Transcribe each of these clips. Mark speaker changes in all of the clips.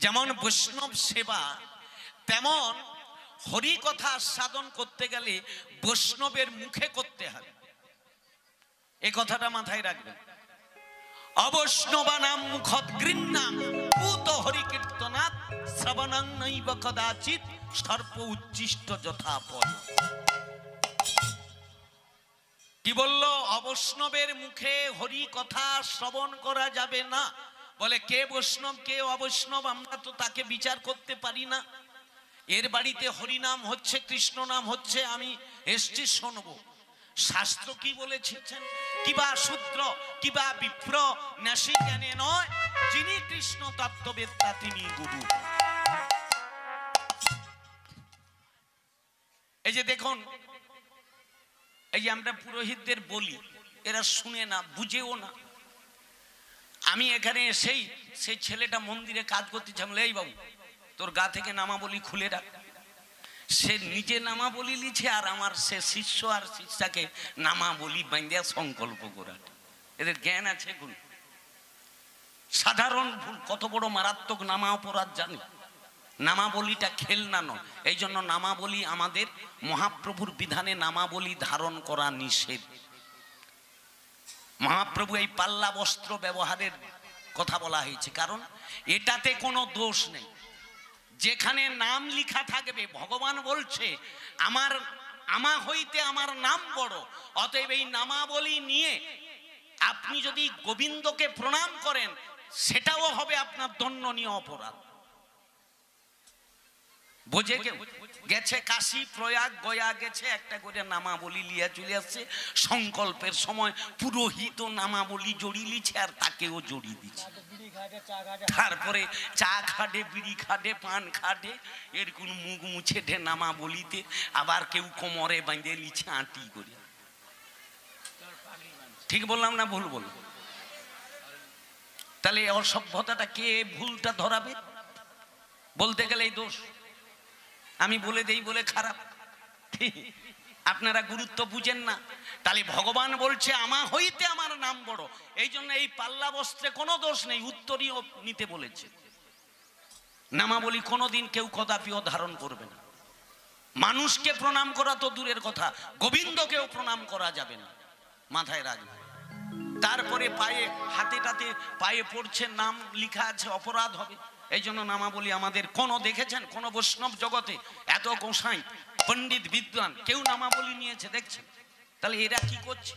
Speaker 1: যেমন বৈষ্ণব সেবা, তেমন হরি কথা সাধন করতে গেলে বৈষ্ণবের মুখে করতে হবে। এই কথাটা মাথায় রাখবেন। অবৈষ্ণবানাম মুখত গৃহ্ণাম পূত হরি কীর্তনাৎ শ্রবণং নৈব কদাচিৎ সর্প উচ্ছিষ্ট যথাপদ। কি বললো? অবৈষ্ণবের মুখে হরি কথা শ্রবণ করা যাবে না। বলে কে বৈষ্ণব কে অবৈষ্ণব আমরা তো তাকে বিচার করতে পারি না। এর বাড়িতে হরিনাম হচ্ছে, কৃষ্ণ নাম হচ্ছে, আমি এসছি শুনবো। শাস্ত্র কি বলেছেন? কিবা শূদ্র কিবা বিপ্র নাসি জ্ঞানে নয়, যিনি কৃষ্ণ তত্ত্ববেত্তা তিনি গুরু। এই যে দেখুন, এই যে আমরা পুরোহিতদের বলি, এরা শুনে না, বুঝেও না। আমি এখানে এসেই সেই ছেলেটা মন্দিরে কাজ করতেছিলাম, এই বাবু তোর গা থেকে নামাবলী খুলে রাখ। সে নিজে নামাবলী লিছে, আর আমার সে শিষ্য আর শিষ্যাকে নামাবলী বাঁধিয়া সংকল্প করা। এদের জ্ঞান আছে কোন? সাধারণ ভুল, কত বড় মারাত্মক নামা অপরাধ জানি। নামাবলীটা খেলনা নয়। এই জন্য নামাবলী আমাদের মহাপ্রভুর বিধানে নামাবলী ধারণ করা নিষেধ। মহাপ্রভু এই পাল্লা বস্ত্র ব্যবহারের কথা বলা হয়েছে, কারণ এটাতে কোনো দোষ নেই। যেখানে নাম লেখা থাকবে, ভগবান বলছে আমা হইতে আমার নাম বড়, অতএব এই নামাবলী নিয়ে আপনি যদি গোবিন্দকে প্রণাম করেন সেটাও হবে আপনার দণ্ডনীয় অপরাধ। বোঝে কেউ? গেছে কাশী প্রয়াগ গয়া গেছে, একটা করে নামাবলী লিয়া চলে আসছে। সংকল্পের সময় পুরোহিত নামাবলী জড়িয়ে লিছে আর তাকেও জড়িয়ে দিচ্ছে। তারপরে চা খাটে, বিড়ি খাটে, পান খাটে, এর কোন মুখ মুছে ঢে নামাবলীতে, আবার কেউ কোমরে বাঁধে লিছে আঁটি করে। ঠিক বললাম না ভুল বললাম? তাহলে অসভ্যতাটা কে ভুলটা ধরাবে? বলতে গেলে এই দোষ আমি বলে দেই বলে খারাপ। আপনারা গুরুত্ব বুঝেন না। তাহলে ভগবান বলছে আমা হইতে আমার নাম বড়, এই জন্য এই পাল্লা বস্ত্রে কোনো দোষ নেই, উত্তরীয় নিতে বলেছে। নামাবলী কোনোদিন কেউ কদাপিও ধারণ করবে না। মানুষকে প্রণাম করা তো দূরের কথা, গোবিন্দকেও প্রণাম করা যাবে না, মাথায় রাখবে। তারপরে পায়ে হাতে টাতে পায়ে পড়ছে, নাম লেখা আছে, অপরাধ হবে। এই জন্য নামাবলী আমাদের কোনো দেখেছেন কোন বৈষ্ণব জগতে এত গোসাই পণ্ডিত বিদ্বান কেউ নামাবলী নিয়েছে দেখছেন? তাহলে এরা কি করছে?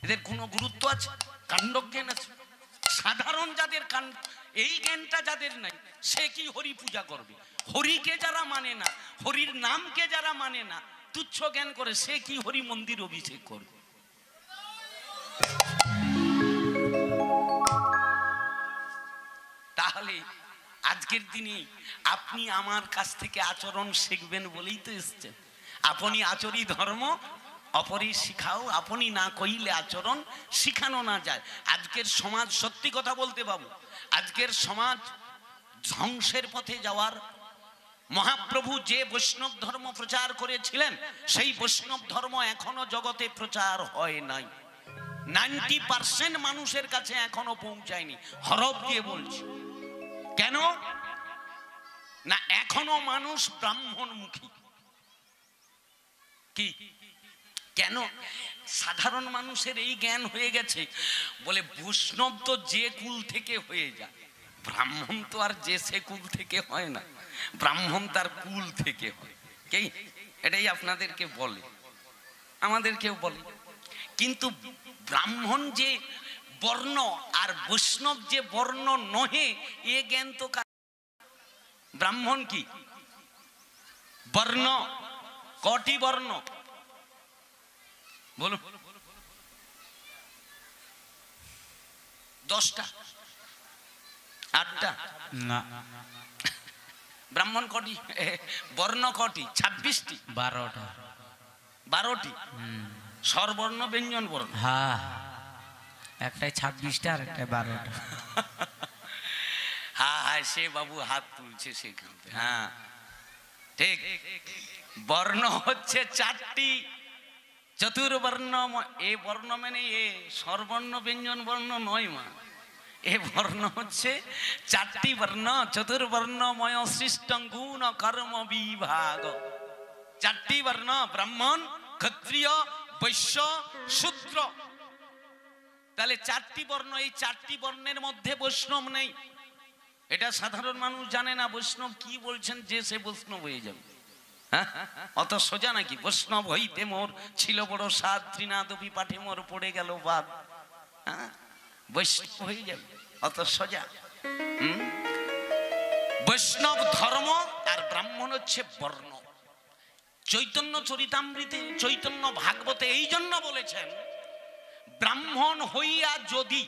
Speaker 1: এদের কোনো গুরুত্ব আছে? কাণ্ডজ্ঞান আছে? সাধারণ যাদের এই জ্ঞানটা যাদের নাই, সে কি হরি পূজা করবে? হরিকে যারা মানে না, হরির নামকে যারা মানে না, তুচ্ছ জ্ঞান করে, সে কি হরি মন্দির অভিষেক করবে? তাহলে আজকের দিনে আপনি আমার কাছ থেকে আচরণ শিখবেন বলেই তো এসছেন। আপনি আচরি ধর্ম অপরি শিখাও, আপনি না কইলে আচরণ শিখানো না যায়। আজকের সমাজ, সত্যি কথা বলতে বাবু, আজকের সমাজ ধ্বংসের পথে যাওয়ার। মহাপ্রভু যে বৈষ্ণব ধর্ম প্রচার করেছিলেন, সেই বৈষ্ণব ধর্ম এখনো জগতে প্রচার হয় নাই। 90% মানুষের কাছে এখনো পৌঁছায়নি। হরফ দিয়ে বলছি। কেন না? এখনো মানুষ ব্রাহ্মণমুখী। কি কেন? সাধারণ মানুষের এই জ্ঞান হয়ে গেছে, বলে বৈষ্ণব তো যে কুল থেকে হয়ে যায়, ব্রাহ্মণ তো আর যে সে কুল থেকে হয় না, ব্রাহ্মণ তার কুল থেকে হয়। কি এটাই আপনাদেরকে বলে, আমাদেরকেও বলে। কিন্তু ব্রাহ্মণ যে বর্ণ আর বৈষ্ণব যে বর্ণ নহে, এ জ্ঞান তো ব্রাহ্মণ কি বর্ণ? কটি বর্ণ বলুন? 10টা 8টা
Speaker 2: না।
Speaker 1: ব্রাহ্মণ কটি? বর্ণ কটি? 26টি। 12টি স্বরবর্ণ ব্যঞ্জন বর্ণ।
Speaker 2: হ্যাঁ, একটাই 26টা আর একটাই 12টা।
Speaker 1: হ্যাঁ হ্যাঁ, সে বাবু হাত তুলছে সেখান থেকে। হ্যাঁ ঠিক, বর্ণ হচ্ছে 4টি। চতুর্বর্ণ, এ বর্ণ মানে এ স্বরবর্ণ ব্যঞ্জন বর্ণ নয় মা, এ বর্ণ হচ্ছে চারটি বর্ণ, চতুর্বর্ণময় সৃষ্ট গুণ কর্ম বিভাগ। চারটি বর্ণ, ব্রাহ্মণ, ক্ষত্রিয়, বৈশ্য, শূদ্র। তাহলে চারটি বর্ণ, এই চারটি বর্ণের মধ্যে বৈষ্ণব নেই। এটা সাধারণ মানুষ জানে না। বৈষ্ণব কি বলছেন, যে সে বৈষ্ণব হয়ে যাবে। হ্যাঁ, অত সোজা নাকি? বৈষ্ণব হইতে মোর ছিল বড় সাধ, ত্রিনাদপি পাঠে মোর পড়ে গেল বাদ। হ্যাঁ, বৈষ্ণব হয়ে যাবে, অত সোজা? বৈষ্ণব ধর্ম আর ব্রাহ্মণ হচ্ছে বর্ণ। চৈতন্য চরিতামৃতে, চৈতন্য ভাগবতে এই জন্য বলেছেন, ব্রাহ্মণ হইয়া যদি,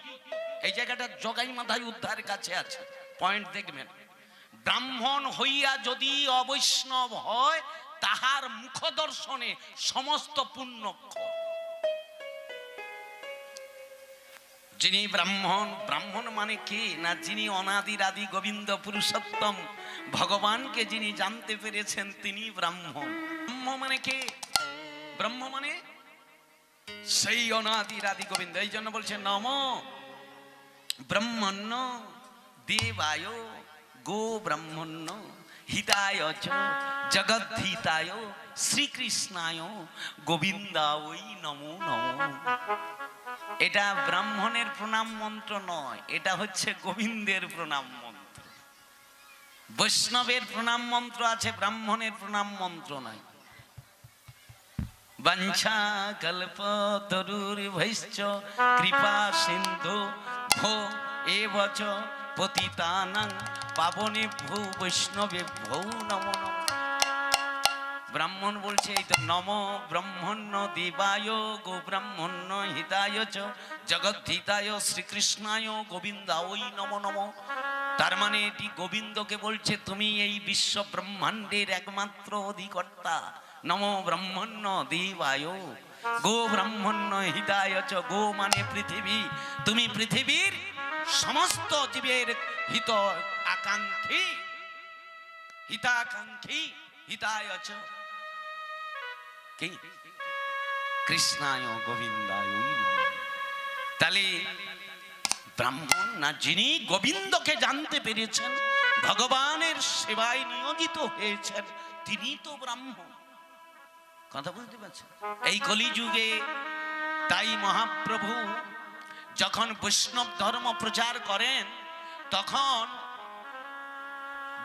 Speaker 1: এই জায়গাটা জগাই মাথায় উদ্ধার কাছে আছে, পয়েন্ট দেখবেন, ব্রাহ্মণ হইয়া যদি অবৈষ্ণব হয়, তাহার মুখ দর্শনে সমস্ত পুণ্য ক্ষয়। যিনি ব্রাহ্মণ, ব্রাহ্মণ মানে কি না, যিনি অনাদির আদি গোবিন্দ পুরুষোত্তম ভগবানকে যিনি জানতে পেরেছেন, তিনি ব্রাহ্মণ। ব্রহ্ম মানে কে? ব্রহ্ম মানে সেই অনাদির আদি গোবিন্দ। এই জন্য বলছে নম ব্রহ্মণ্য দেবায় গো ব্রাহ্মণ্য হিতায় চ জগদ্ধিতায় শ্রীকৃষ্ণায় গোবিন্দায় নমো নমো। এটা ব্রাহ্মণের প্রণাম মন্ত্র নয়, এটা হচ্ছে গোবিন্দের প্রণাম মন্ত্র। বৈষ্ণবের প্রণাম মন্ত্র আছে, ব্রাহ্মণের প্রণাম মন্ত্র নাই। বাঞ্ছা কল্পতরুর্ভৈশ্চ কৃপা সিন্ধু ভো এবচ পতিতানাং পাবনেভ্যো বৈষ্ণবেভ্যো নমো নমঃ। ব্রাহ্মণ বলছে এই তো, নম ব্রহ্মণ্য দেবায় গো ব্রাহ্মণ্য হিতায় চ জগদ্ধিতায় শ্রীকৃষ্ণায় গোবিন্দায় নমো নমঃ। তার মানে এটি গোবিন্দকে বলছে, তুমি এই বিশ্ব ব্রহ্মাণ্ডের একমাত্র অধিকর্তা। নম ব্রহ্মণ্য দেবায় গো ব্রাহ্মণ্য হিতায় চ, গো মানে পৃথিবী, তুমি পৃথিবীর সমস্ত জীবের হিত আকাঙ্ক্ষী, হিতাকাঙ্ক্ষী, হিতায় চ কি কৃষ্ণায় গোবিন্দায় নমঃ। তাহলে ব্রাহ্মণ না, যিনি গোবিন্দকে জানতে পেরেছেন, ভগবানের সেবায় নিয়োজিত হয়েছেন, তিনি তো ব্রাহ্মণ। কথা বুঝতে পারছেন? এই কলিযুগে তাই মহাপ্রভু যখন বৈষ্ণব ধর্ম প্রচার করেন, তখন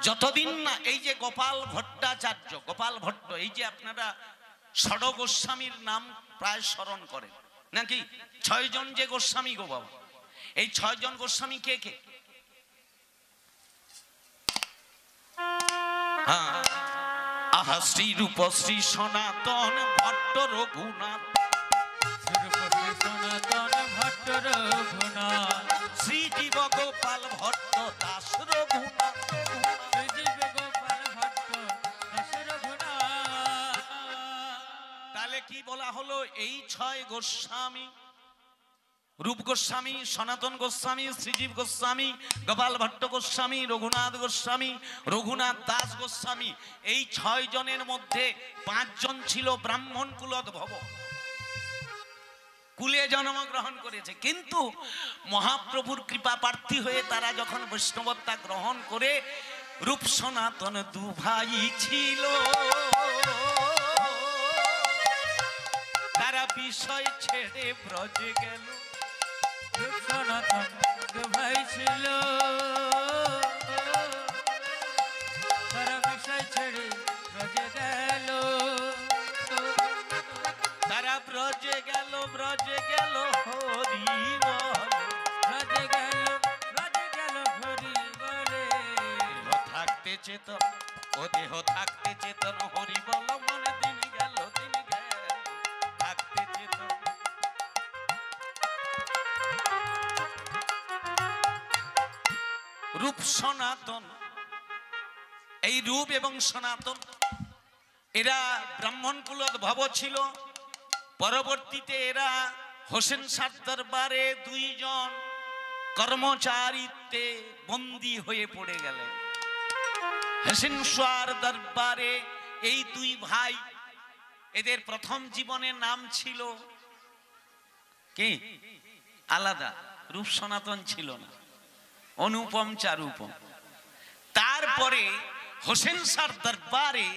Speaker 1: যতদিন না এই যে গোপাল ভট্টাচার্য, গোপাল ভট্ট, এই যে আপনারা ষড় গোস্বামীর নাম প্রায় স্মরণ করেন নাকি? 6 জন যে গোস্বামী গো বাবা, এই 6 জন গোস্বামী কে কে? আহা শ্রী রূপ শ্রী সনাতন ভট্ট রঘুনাথ,
Speaker 2: সনাতন ভট্ট রঘুনাথ,
Speaker 1: শ্রীজীব গোপাল ভট্ট দাস রঘুনাথ,
Speaker 2: শ্রীজীব গোপাল ভট্ট দাস রঘুনাথ।
Speaker 1: তাহলে কি বলা হলো? এই 6 গোস্বামী, রূপ গোস্বামী, সনাতন গোস্বামী, শ্রীজীব গোস্বামী, গোপাল ভট্ট গোস্বামী, রঘুনাথ গোস্বামী, রঘুনাথ দাস গোস্বামী, এই 6 জনের মধ্যে 5 জন ছিল ব্রাহ্মণ কুলোদ্ভব, কুলে জন্মগ্রহণ করেছে। কিন্তু মহাপ্রভুর কৃপা প্রার্থী হয়ে তারা যখন বৈষ্ণবতা গ্রহণ করে, রূপ সনাতন 2 ভাই ছিল, তারা বিষয় ছেড়ে ব্রজে গেল।
Speaker 2: রূপ সনাতন 2 ভাই ছিল, তারা বিষয় ছেড়ে ব্রজে গেল,
Speaker 1: তারা ব্রজে গেল, ব্রজে গেল হরি বল,
Speaker 2: ব্রজে গেল, ব্রজে গেল হরি বলে।
Speaker 1: দেহ থাকতে চেতন, ও দেহ থাকতে চেতন হরি বল মনে, দিন গেল, দিন গেল থাকতে চেতন। রূপ সনাতন, এই রূপ এবং সনাতন এরা ব্রাহ্মণ কুলোদ্ভব ছিল। পরবর্তীতে এরা হোসেন শাহ দরবারে 2 জন কর্মচারীতে বন্দী হয়ে পড়ে গেলেন। হোসেন শাহ দরবারে এই 2 ভাই, এদের প্রথম জীবনের নাম ছিল কি? আলাদা, রূপ সনাতন ছিল না। অনুপম চারুপম। তারপরে হোসেন শাহর দরবারে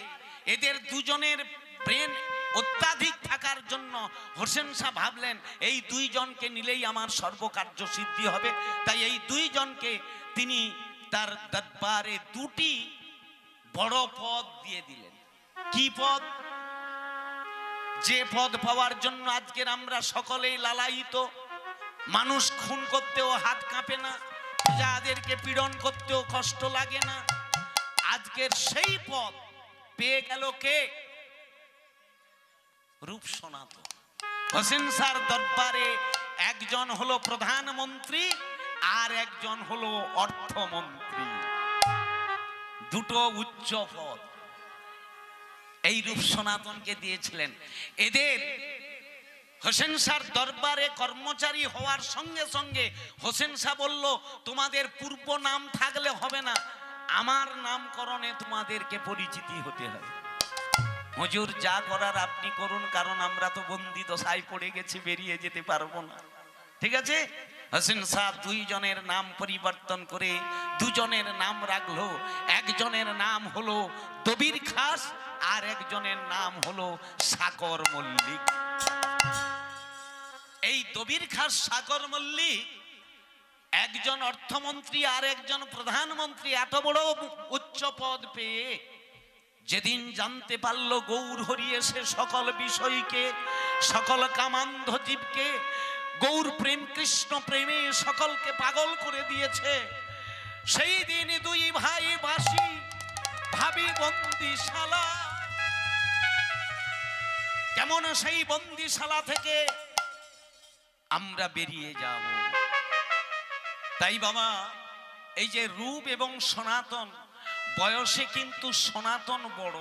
Speaker 1: এদের দুজনের ব্রেন অত্যাধিক থাকার জন্য হোসেন শাহ ভাবলেন এই দুইজনকে নিলেই আমার সর্বকার্য সিদ্ধি হবে। তাই এই দুইজনকে তিনি তার দরবারে দুটি বড় পদ দিয়ে দিলেন। কি পদ? যে পদ পাওয়ার জন্য আজকের আমরা সকলেই লালায়িত। মানুষ খুন করতেও হাত কাঁপে না, যাদেরকে পীড়ন করতেও কষ্ট লাগে না। আজকের সেই পদ পেয়ে গেল কে? রূপ সনাতন। হোসেন শাহর দরবারে একজন হলো প্রধানমন্ত্রী আর একজন হলো অর্থমন্ত্রী, দুটো উচ্চ পদ এই রূপ সনাতনকে দিয়েছিলেন। এদের হোসেন শাহর দরবারে কর্মচারী হওয়ার সঙ্গে সঙ্গে হোসেন শাহ বলল, তোমাদের পূর্ব নাম থাকলে হবে না, আমার নামকরণে তোমাদেরকে পরিচিতি হতে হবে। হুজুর যা করার আপনি করুন, কারণ আমরা তো বন্দি দশায় পড়ে গেছি, বেরিয়ে যেতে পারবো না। ঠিক আছে? হোসেন শাহ দুইজনের নাম পরিবর্তন করে দুজনের নাম রাখলো। একজনের নাম হলো দবির খাস আর একজনের নাম হলো সাকর মল্লিক। এই দবির খাস সাকর মল্লিক একজন অর্থমন্ত্রী আর একজন প্রধানমন্ত্রী এত বড় উচ্চ পদ পেয়ে যেদিন জানতে পারল গৌর হরি এসে সকল বিষয়কে, সকল কামান্ধ জীবকে গৌর প্রেম কৃষ্ণ প্রেমে সকলকে পাগল করে দিয়েছে, সেই দিন দুই ভাই বাসি ভাবি বন্দিশালা, কেমন সেই বন্দিশালা থেকে আমরা বেরিয়ে যাব। তাই বাবা, এই যে রূপ এবং সনাতন, বয়সে কিন্তু সনাতন বড়,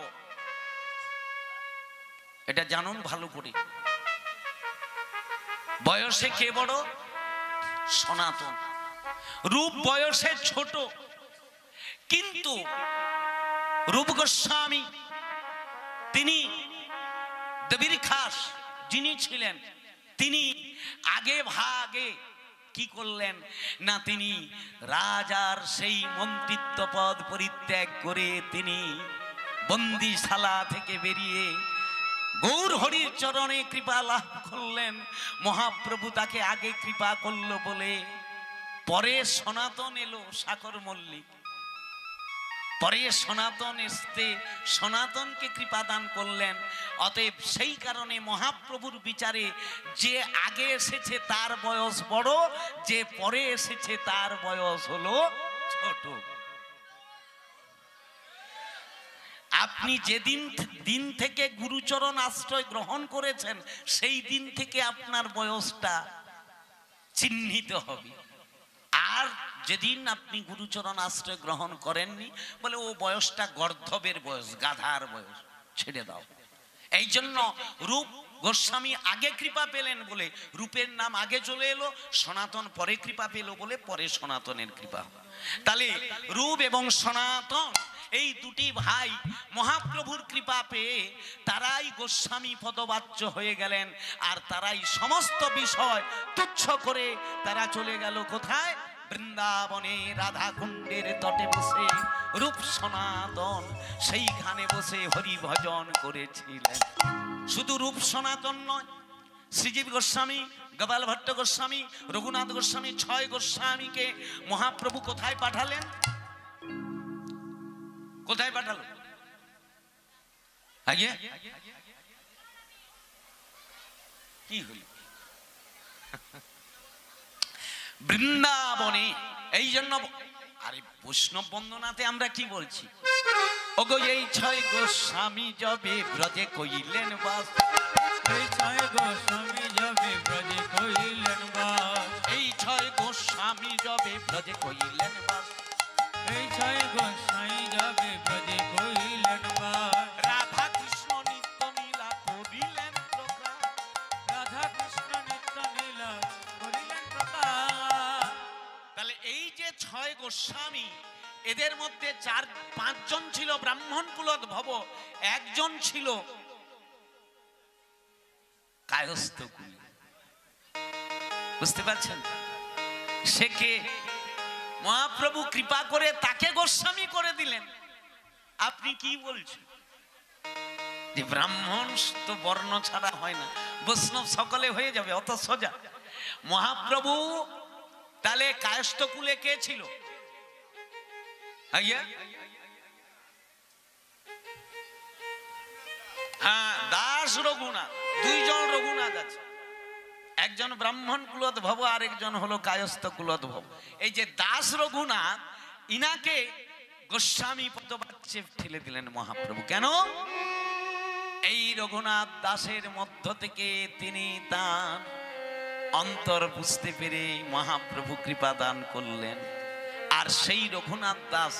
Speaker 1: এটা জানুন ভালো করে। বয়সে কে বড়? সনাতন। রূপ বয়সে ছোট, কিন্তু রূপ গোস্বামী তিনি দবির খাস যিনি ছিলেন, তিনি আগে ভাগে কি করলেন না, তিনি রাজার সেই মন্ত্রিত্ব পদ পরিত্যাগ করে তিনি বন্দিশালা থেকে বেরিয়ে গৌর হরির চরণে কৃপা লাভ করলেন। মহাপ্রভু তাকে আগে কৃপা করলো বলে পরে সনাতন এলো সাকর মল্লিক, পরে সনাতন এসতে সনাতনকে কৃপা দান করলেন। অতএব সেই কারণে মহাপ্রভুর বিচারে যে আগে এসেছে তার বয়স বড়, যে পরে এসেছে তার বয়স হলো ছোট। আপনি যেদিন দিন থেকে গুরুচরণ আশ্রয় গ্রহণ করেছেন সেই দিন থেকে আপনার বয়সটা চিহ্নিত হবে। আর যেদিন আপনি গুরুচরণ আশ্রয় গ্রহণ করেননি, বলে ও বয়সটা গর্ধবের বয়স, গাধার বয়স, ছেড়ে দাও। এই জন্য রূপ গোস্বামী আগে কৃপা পেলেন বলে রূপের নাম আগে চলে এলো, সনাতন পরে কৃপা পেল বলে পরে সনাতনের কৃপা। তাহলে রূপ এবং সনাতন এই দুটি ভাই মহাপ্রভুর কৃপা পেয়ে তারাই গোস্বামী পদবাচ্য হয়ে গেলেন। আর তারাই সমস্ত বিষয় তুচ্ছ করে তারা চলে গেল কোথায়? বৃন্দাবনে রাধা কুণ্ডের তটে বসে রূপ সনাতন সেইখানে বসে হরি ভজন করেছিলেন। শুধু রূপ সনাতন নয়, শ্রীজীব গোস্বামী, গোপাল ভট্ট গোস্বামী, রঘুনাথ গোস্বামী, 6 গোস্বামীকে মহাপ্রভু কোথায় পাঠালেন? কোথায় পাঠালো? আগে কি হল? বৃন্দাবনে। এই জন্য আরে বৈষ্ণব বন্দনাতে আমরা কি বলছি? ওগো এই 6 গোস্বামী যবে ব্রজে কইলেন বাস,
Speaker 2: এই 6 গোস্বামী যবে ব্রজে কইলেন বাস,
Speaker 1: এই 6 গোস্বামী যবে ব্রজে কইলেন বাস,
Speaker 2: এই 6 গোস্বামী যবে ব্রজে কইলেন বাস,
Speaker 1: রাধা কৃষ্ণ নিত্য লীলা করিলেন প্রকাশ,
Speaker 2: রাধা কৃষ্ণ নিত্য লীলা করিলেন প্রকাশ।
Speaker 1: তাহলে এই যে 6 গোস্বামী, এদের মধ্যে 4-5 জন ছিল ব্রাহ্মণ কুলোদ্ভব, একজন ছিল কায়স্থ কুল। বুঝতে পারছেন সে কে? মহাপ্রভু কৃপা করে তাকে গোস্বামী করে দিলেন। আপনি কি বলছেন যে ব্রাহ্মণ তো বর্ণ ছাড়া হয় না, বৈষ্ণব সকলে হয়ে যাবে, অত সোজা? মহাপ্রভু তাহলে কায়স্থ কুলে কে ছিল? আইয়া হ্যাঁ, দাস রঘুনাথ, দুইজন রঘুনাথ আছে, একজন ব্রাহ্মণ কুলোদ্ভব আর একজন হলো কায়স্থ কুলোদ্ভব। এই যে দাস রঘুনাথ, ইনাকে গোস্বামী পদবাচ্যে ঠেলে দিলেন মহাপ্রভু। কেন? এই রঘুনাথ দাসের মধ্য থেকে তিনি তার অন্তর বুঝতে পেরে মহাপ্রভু কৃপা দান করলেন। আর সেই রঘুনাথ দাস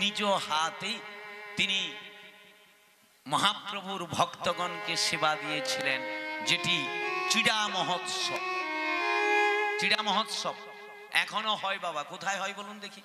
Speaker 1: নিজ হাতে তিনি মহাপ্রভুর ভক্তগণকে সেবা দিয়েছিলেন, যেটি চিড়া মহোৎসব। চিড়া মহোৎসব এখনো হয় বাবা, কোথায় হয় বলুন দেখি?